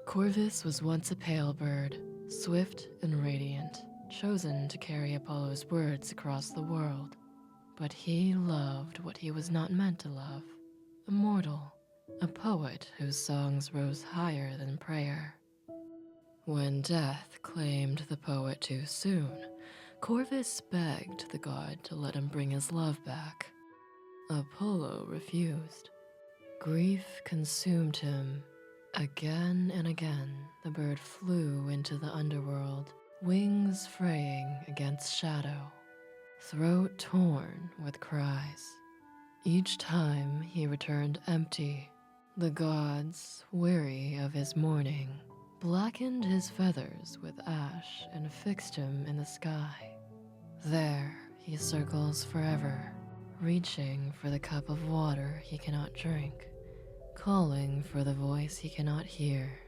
Corvus was once a pale bird, swift and radiant, chosen to carry Apollo's words across the world. But he loved what he was not meant to love, a mortal, a poet whose songs rose higher than prayer. When death claimed the poet too soon, Corvus begged the god to let him bring his love back. Apollo refused. Grief consumed him. Again and again, the bird flew into the underworld, wings fraying against shadow, throat torn with cries. Each time he returned empty. The gods, weary of his mourning, blackened his feathers with ash and fixed him in the sky. There he circles forever, reaching for the cup of water he cannot drink, calling for the voice he cannot hear.